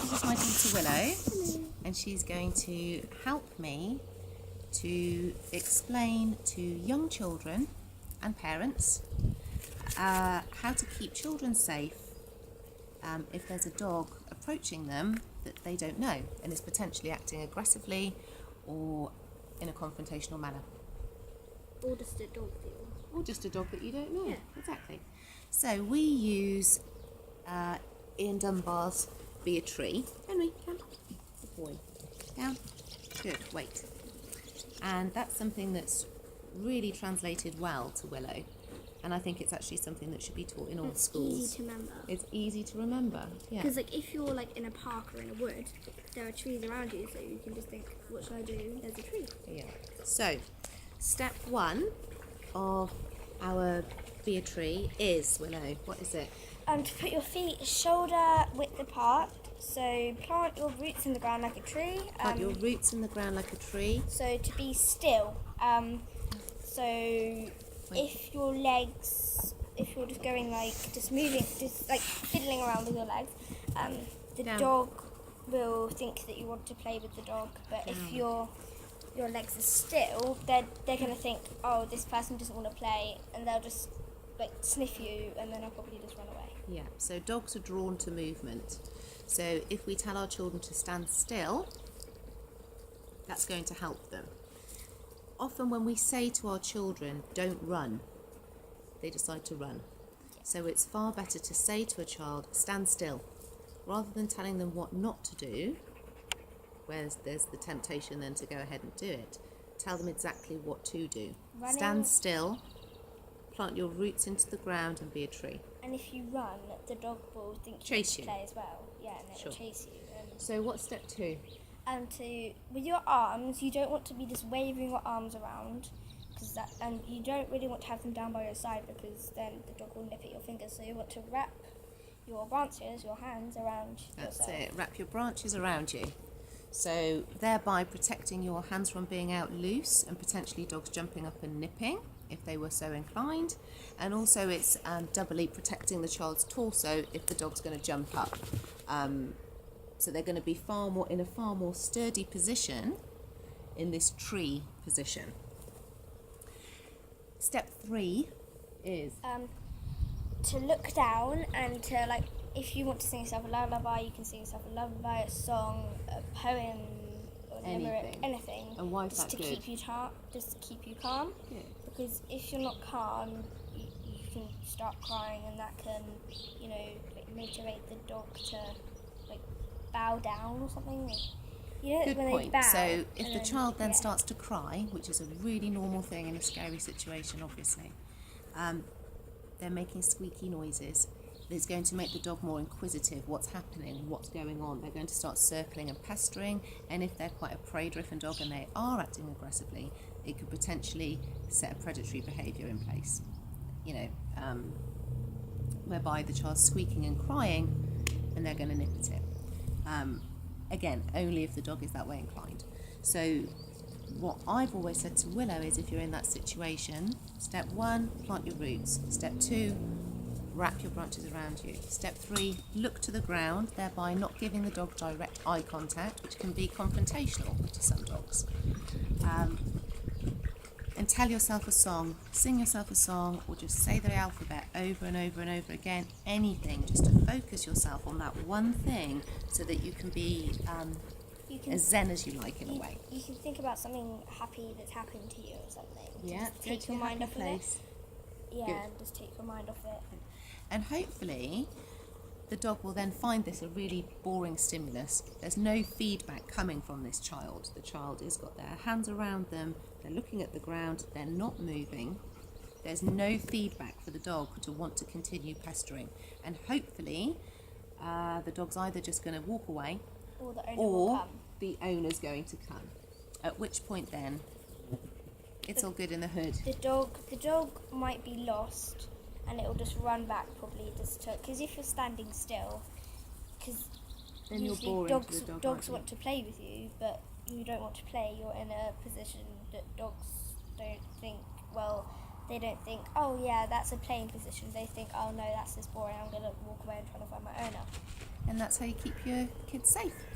This is my daughter Willow, and she's going to help me to explain to young children and parents how to keep children safe if there's a dog approaching them that they don't know and is potentially acting aggressively or in a confrontational manner. Or just a dog deal. Or just a dog that you don't know. Yeah. Exactly. So we use Ian Dunbar's Be a Tree. Henry, come. Good boy. Down. Good. Wait. And that's something that's really translated well to Willow. And I think it's actually something that should be taught in all schools. Easy to remember. It's easy to remember. Yeah. Because if you're in a park or in a wood, there are trees around you, so you can just think, what should I do? There's a tree. Yeah. So, step 1 of our Be a Tree is, Willow, what is it? To put your feet shoulder width apart. So plant your roots in the ground like a tree. Plant your roots in the ground like a tree. So to be still. If your legs, if you're just going just moving, just fiddling around with your legs, the Down. dog will think that you want to play with the dog. But Down. if your legs are still, they're going to think, oh, this person doesn't want to play, and they'll just sniff you, and then they'll probably just run away. Yeah, so dogs are drawn to movement. So if we tell our children to stand still, that's going to help them. Often when we say to our children, don't run, they decide to run. So it's far better to say to a child, stand still, rather than telling them what not to do, where there's the temptation then to go ahead and do it. Tell them exactly what to do. Running. Stand still, plant your roots into the ground and be a tree. And if you run, the dog will think you Chase want you. to play as well. Yeah, and it Sure. will chase you. So what's step 2? With your arms, you don't want to be just waving your arms around, and you don't really want to have them down by your side because then the dog will nip at your fingers. So you want to wrap your branches, your hands around That's yourself. it. Wrap your branches around you. So thereby protecting your hands from being out loose and potentially dogs jumping up and nipping if they were so inclined. And also it's doubly protecting the child's torso if the dog's going to jump up. So they're going to be in a far more sturdy position in this tree position. Step 3 is To look down and to if you want to sing yourself a lullaby, you can sing yourself a lullaby, a song, a poem, or limerick, anything. And why is just that to good? Just to keep you calm. Good. Because if you're not calm, you can start crying, and that can, motivate the dog to bow down or something. Good when point. They bow, So if the then, child then starts to cry, which is a really normal thing in a scary situation, obviously, they're making squeaky noises. It's going to make the dog more inquisitive. What's happening? What's going on? They're going to start circling and pestering. And if they're quite a prey-driven dog and they are acting aggressively, it could potentially set a predatory behaviour in place. Whereby the child's squeaking and crying, and they're going to nip at it. Again, only if the dog is that way inclined. So what I've always said to Willow is if you're in that situation, step 1, plant your roots. Step 2, wrap your branches around you. Step 3, look to the ground, thereby not giving the dog direct eye contact, which can be confrontational to some dogs. And tell yourself a song, sing yourself a song, or just say the alphabet over and over and over again, anything, just to focus yourself on that one thing so that you can be as zen as you like in a way. You can think about something happy that's happened to you or something. Yeah, Just take your mind off of it. Yeah, Good. and just take your mind off it. And hopefully the dog will then find this a really boring stimulus. There's no feedback coming from this child. The child has got their hands around them, they're looking at the ground, they're not moving. There's no feedback for the dog to want to continue pestering. And hopefully the dog's either just going to walk away Or the owner will come. the owner's going to come. At which point then, it's all good in the hood. The dog might be lost, and it'll just run back probably because if you're standing still, because Then you're usually boring to the dog, aren't dogs you? want to play with you, but you don't want to play. You're in a position that dogs don't think. Well, they don't think, oh yeah, that's a playing position. They think, oh no, that's just boring. I'm gonna walk away and try to find my owner. And and that's how you keep your kids safe.